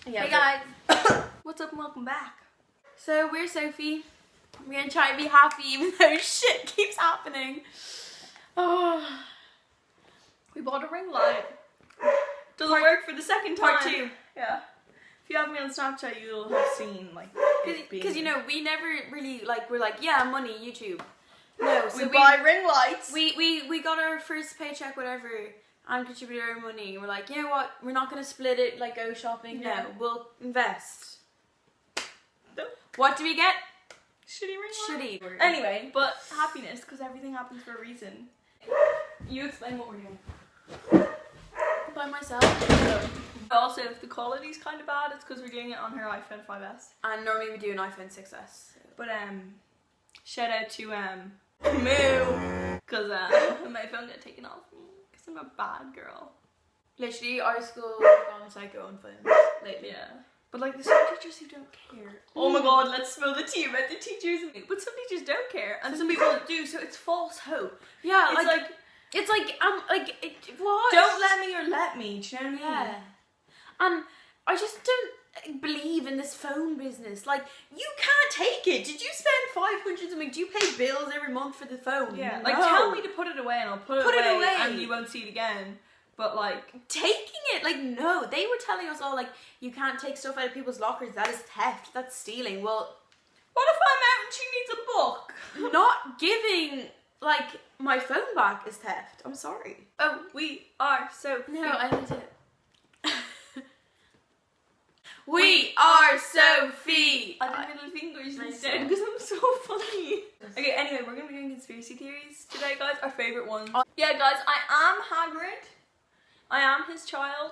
Yeah, hey guys, what's up and welcome back. So we're Sophie. We're gonna try and be happy even though shit keeps happening. Oh, we bought a ring light. Doesn't work for the second time. Part 2. Yeah. If you have me on Snapchat, you'll have seen like because you know we never really we're like money YouTube. No, so we buy ring lights. We got our first paycheck, whatever, and contributed our money. We're like, you know what? We're not gonna split it like go shopping. Yeah. No, we'll invest. No. What do we get? Shitty ring light. Shitty. Anyway, but happiness, because everything happens for a reason. You explain what we're doing. By myself. Also, if the quality's kind of bad, it's because we're doing it on her iPhone 5S. And normally we do an iPhone 6S. But shout out to Moo, because my phone got taken off me because I'm a bad girl. Literally, our school has gone psycho on phones lately. Yeah. But like, there's some teachers who don't care. Oh my god, let's spill the tea about the teachers. But some teachers don't care, and some people do, so it's false hope. Yeah, It's what? Don't let me or let me, do you know what I mean? Yeah. And I just don't believe in this phone business. Like, you can't take it. Did you spend 500 something? Do you pay bills every month for the phone? Yeah. No. Like, tell me to put it away and I'll put it away and you won't see it again. But like, taking it, like, no. They were telling us all, like, you can't take stuff out of people's lockers. That is theft. That's stealing. Well, what if I'm out and she needs a book? Not giving, like, my phone back is theft. I'm sorry. Oh, we are so No, I need to. We are Sophie! I did middle fingers instead because I'm so funny. Okay, anyway, we're gonna be doing conspiracy theories today, guys. Our favourite ones. Yeah, guys, I am Hagrid. I am his child.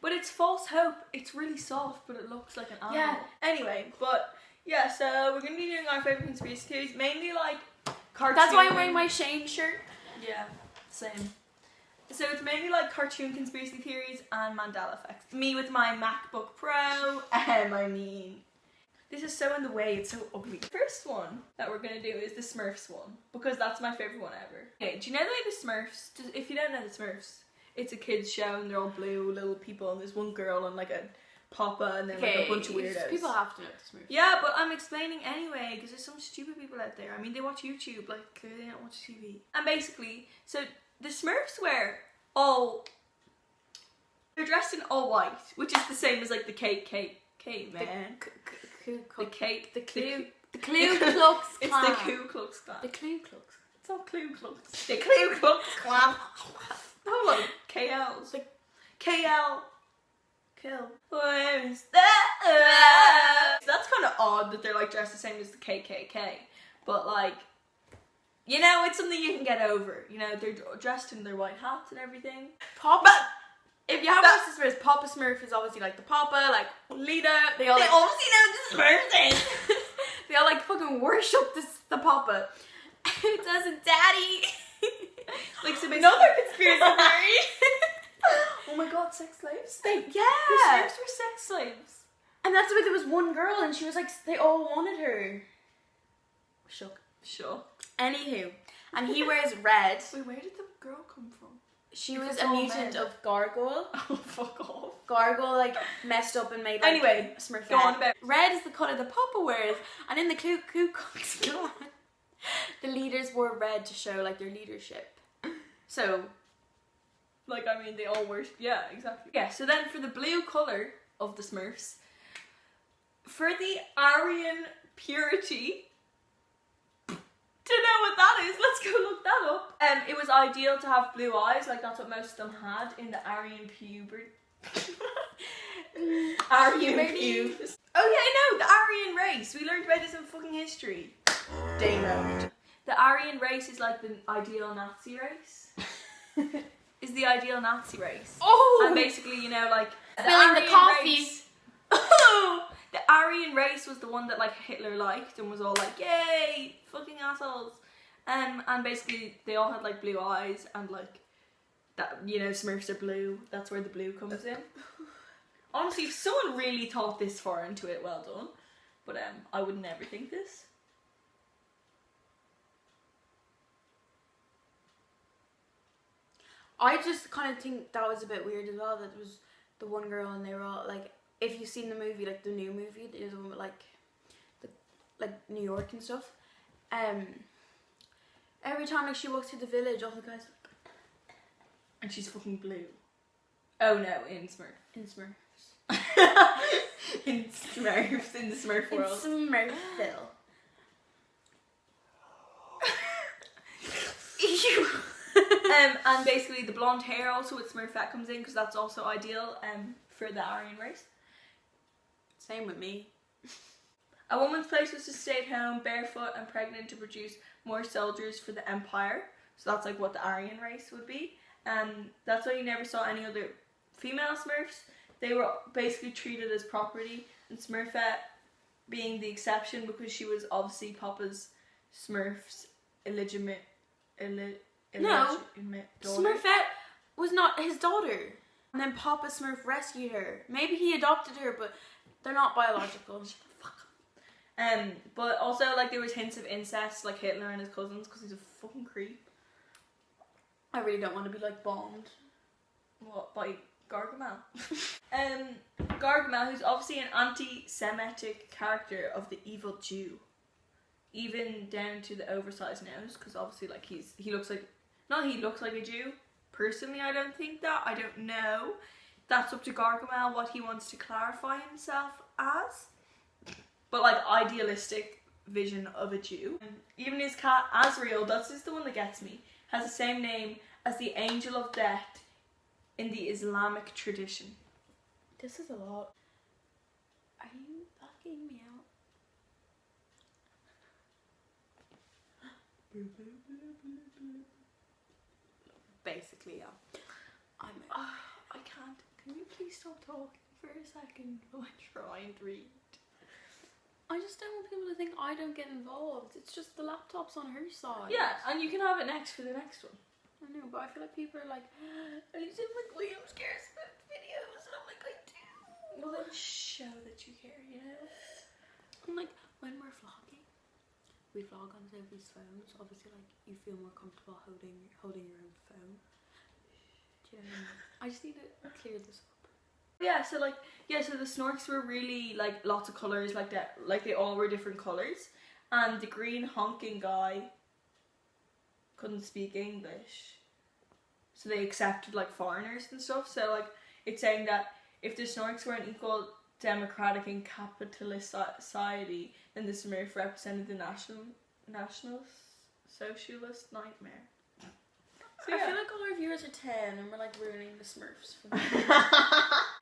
But it's false hope. It's really soft, but it looks like an animal. Yeah. Anyway, but yeah, so we're gonna be doing our favourite conspiracy theories, mainly like cartoon. That's why I'm wearing my Shane shirt. Yeah, same. So it's mainly like cartoon conspiracy theories and Mandela effects. Me with my MacBook Pro, I mean, this is so in the way, it's so ugly. The first one that we're gonna do is the Smurfs one, because that's my favourite one ever. Okay, do you know the Smurfs? If you don't know the Smurfs, it's a kids show and they're all blue little people and there's one girl and like a papa and then like a bunch of weirdos. People have to know the Smurfs. Yeah, but I'm explaining anyway because there's some stupid people out there. I mean, they watch YouTube, like clearly they don't watch TV. And basically, so the Smurfs wear they're dressed in all white, which is the same as like the cake man. The cake, the Ku Klux It's Klan. the Ku Klux Klan. The Ku Klux. It's not Ku Klux. The Ku Klux Klan. Oh, like KL's. Like KL. Kill. Where is that? That's kind of odd that they're like dressed the same as the KKK, but like, you know, it's something you can get over. You know, they're dressed in their white hats and everything. Papa. If you haven't watched the Smurfs, Papa Smurf is obviously like the Papa, like Lita. They all obviously know the Smurfs. They all like fucking worship the Papa. It doesn't, Daddy. Like, so another conspiracy theory. Oh my god, sex slaves? Yeah. The Smurfs were sex slaves. And that's why there was one girl and she was like, they all wanted her. Shook. Sure. Anywho, and he wears red. Wait, where did the girl come from? She was a mutant of Gargoyle. Oh, fuck off. Gargoyle like messed up and made like anyway, Smurf. Go on about. Red is the colour the Papa wears, and in the Ku Klux Klan, the leaders wore red to show like their leadership. So, like, I mean, they all were. Yeah, exactly. Yeah. So then, for the blue colour of the Smurfs, for the Aryan purity. Don't know what that is. Let's go look that up. It was ideal to have blue eyes, like that's what most of them had in the Aryan puberty. Aryan pubes. Oh yeah, no, the Aryan race. We learned about this in fucking history. Damo. The Aryan race is like the ideal Nazi race. Is the ideal Nazi race. Oh! And basically, you know, like spilling the coffee. The Aryan race was the one that like Hitler liked and was all like, yay, fucking assholes. And basically they all had like blue eyes and like that, you know, Smurfs are blue. That's where the blue comes in. Honestly, if someone really thought this far into it, well done. But I would never think this. I just kind of think that was a bit weird as well, that it was the one girl, and they were all like, if you've seen the movie, like the new movie, there's one with like New York and stuff. Every time like she walks through the village, all the guys. And she's fucking blue. Oh no, in Smurf. In Smurfs. In Smurfs, in the Smurf world. In Smurfville. And basically the blonde hair also with Smurfette comes in because that's also ideal for the Aryan race. Same with me. A woman's place was to stay at home barefoot and pregnant to produce more soldiers for the empire. So that's like what the Aryan race would be. That's why you never saw any other female Smurfs. They were basically treated as property, and Smurfette being the exception because she was obviously Papa's Smurf's illegitimate daughter. Smurfette was not his daughter. And then Papa Smurf rescued her. Maybe he adopted her, but they're not biological. Shut the fuck up. But also like there was hints of incest, like Hitler and his cousins, because he's a fucking creep. I really don't want to be like bombed. What, by Gargamel? Gargamel, who's obviously an anti-Semitic character of the evil Jew. Even down to the oversized nose, because obviously like he looks like a Jew. Personally, I don't think that. I don't know. That's up to Gargamel what he wants to clarify himself as. But like idealistic vision of a Jew. Even his cat Azrael, that's just the one that gets me, has the same name as the angel of death in the Islamic tradition. This is a lot. Are you fucking me out? Basically, yeah. I can't. Can you please stop talking for a second while I try and read? I just don't want people to think I don't get involved. It's just the laptop's on her side. Yeah, and you can have it next for the next one. I know, but I feel like people are like, Sophie Mc Williams cares about videos, and I'm like, I do. Well, then show that you care, you know? I'm like, when we're vlogging, we vlog on Sophie's phone, so obviously like you feel more comfortable holding your own phone. Do you know what I mean? I just need to clear this up. Yeah, so the Snorks were really like lots of colours like that, like they all were different colours, and the green honking guy couldn't speak English, so they accepted like foreigners and stuff. So like it's saying that if the Snorks were an equal democratic and capitalist society, then the Smurf represented the national socialist nightmare. So, yeah. I feel like all our viewers are 10 and we're like ruining the Smurfs for them.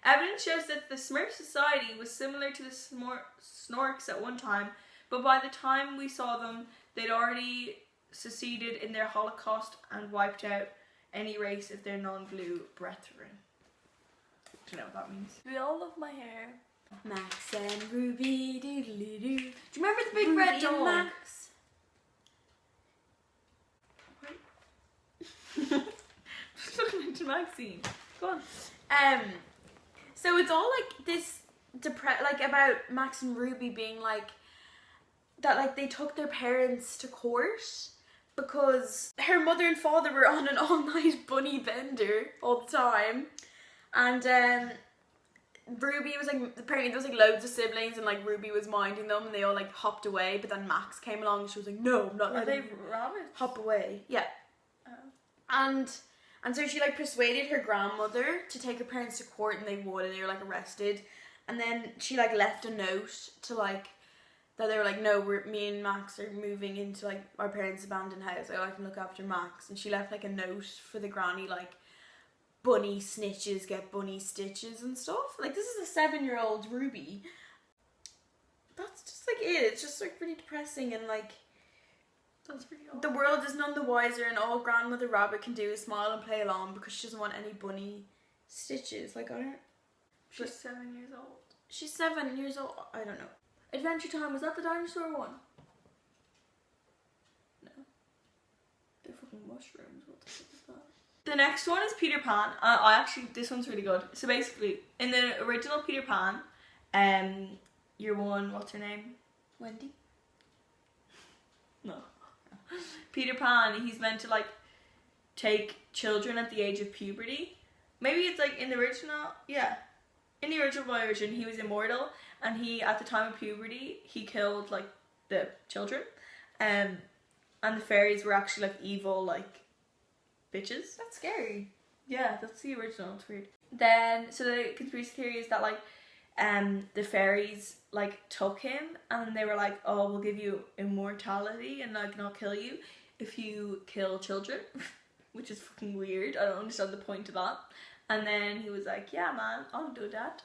Evidence shows that the Smurf society was similar to the Snorks at one time, but by the time we saw them, they'd already succeeded in their Holocaust and wiped out any race of their non-blue brethren. Do you know what that means? We all love my hair. Max and Ruby, doodly doo. Do you remember the big red dog? Max. Just looking into Maxine. Go on. So it's all like this like about Max and Ruby being like that, like they took their parents to court because her mother and father were on an all-night bunny bender all the time, and Ruby was like, apparently there was like loads of siblings and like Ruby was minding them and they all like hopped away, but then Max came along and she was like, no, I'm not letting you hop away. Yeah. And so she like persuaded her grandmother to take her parents to court, and they would, and they were like arrested. And then she like left a note to like that they were like, no, me and Max are moving into like our parents' abandoned house, so I can look after Max. And she left like a note for the granny like, bunny snitches get bunny stitches and stuff. Like this is a 7-year-old Ruby. That's just like it. It's just like really depressing, and like that's pretty odd. The world is none the wiser, and all Grandmother Rabbit can do is smile and play along because she doesn't want any bunny stitches. Like I don't. She's 7 years old. She's 7 years old. I don't know. Adventure Time, was that the dinosaur one? No. They're fucking mushrooms. What the fuck is that? The next one is Peter Pan. This one's really good. So basically, in the original Peter Pan, your one, what's her name? Wendy? No. Peter Pan, he's meant to like take children at the age of puberty. Maybe it's like in the original, yeah. the original version, he was immortal, and he, at the time of puberty, he killed like the children, and the fairies were actually like evil like bitches. That's scary. Yeah, that's the original. It's weird. Then, so the conspiracy theory is that like, the fairies like took him, and they were like, oh, we'll give you immortality and like not kill you if you kill children, which is fucking weird. I don't understand the point of that. And then he was like, yeah, man, I'll do that.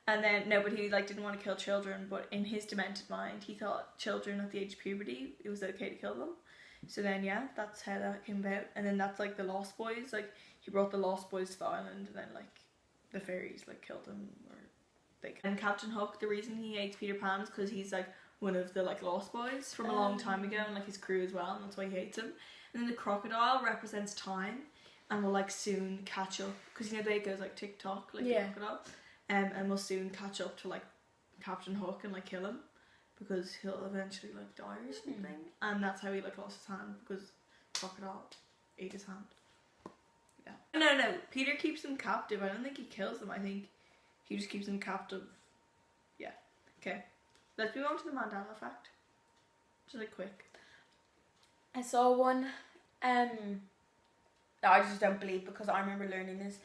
And then, no, but he like didn't want to kill children, but in his demented mind, he thought children at the age of puberty, it was okay to kill them. So then, yeah, that's how that came about. And then that's like the Lost Boys, like he brought the Lost Boys to the island, and then like the fairies like killed them, or they. And Captain Hook, the reason he hates Peter Pan is because he's like one of the like Lost Boys from a long time ago, and like his crew as well, and that's why he hates him. And then the crocodile represents time, and will like soon catch up, because you know they goes like tick tock, like the crocodile, and will soon catch up to like Captain Hook and like kill him, because he'll eventually like die or something, and that's how he like lost his hand, because crocodile ate his hand. Yeah. No, Peter keeps them captive. I don't think he kills them. I think he just keeps them captive. Yeah. Okay. Let's move on to the Mandela effect. Just like quick. I saw one, that I just don't believe, because I remember learning this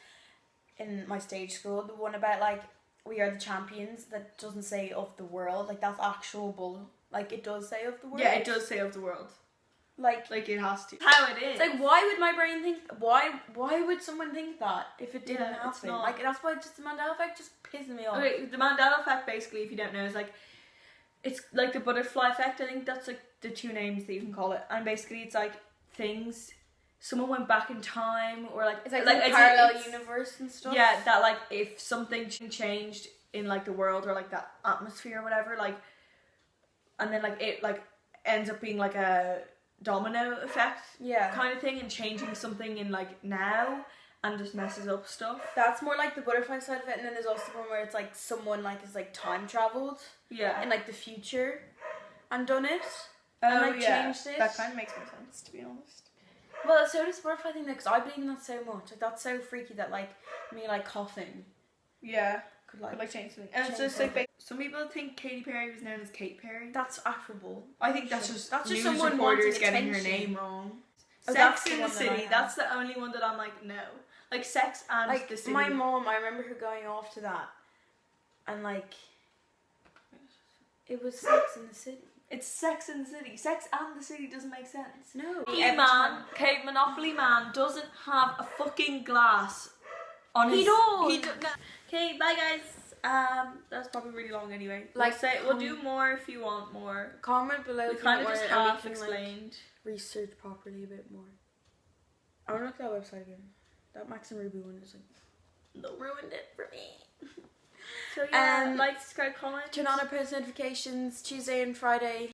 in my stage school. The one about like, we are the champions, that doesn't say of the world. Like that's actual bull. Like it does say of the world. Yeah, it does say of the world. Like it has to. How it is. It's like, why would my brain think, why would someone think that if it didn't happen? It's not. Like that's why just the Mandela effect just pisses me off. Okay, the Mandela effect, basically, if you don't know, is like, it's like the butterfly effect. I think that's like the two names that you can call it. And basically it's like things, someone went back in time, or like it's like a parallel universe and stuff. Yeah, that like if something changed in like the world, or like that atmosphere or whatever, like, and then like it like ends up being like a domino effect kind of thing, and changing something in like now, and just messes up stuff. That's more like the butterfly side of it. And then there's also one where it's like someone like is like time traveled in like the future and done it and like changed it. That kind of makes more sense, to be honest. Well, so does the butterfly thing though, because I believe in that so much. Like that's so freaky that like me like coughing could like change something. And it's just like some people think Katy Perry was known as Kate Perry. That's affable. I think that's just news someone reporters getting her name wrong. Oh, Sex in the City, that's the only one that I'm like, no. Like Sex and like the City. My mom, I remember her going off to that, and like it was Sex in the City. It's Sex in the City. Sex and the City doesn't make sense. No. Monopoly Man doesn't have a fucking glass on his... He does! Okay, bye guys. That's probably really long anyway. Like, we'll do more if you want more. Comment below we if kind you of want just it, and we half can, explained. Like, research properly a bit more. I want to look at that website again. That Max and Ruby one is like, ruined it for me. So yeah, like, subscribe, comment. Turn on our post notifications Tuesday and Friday.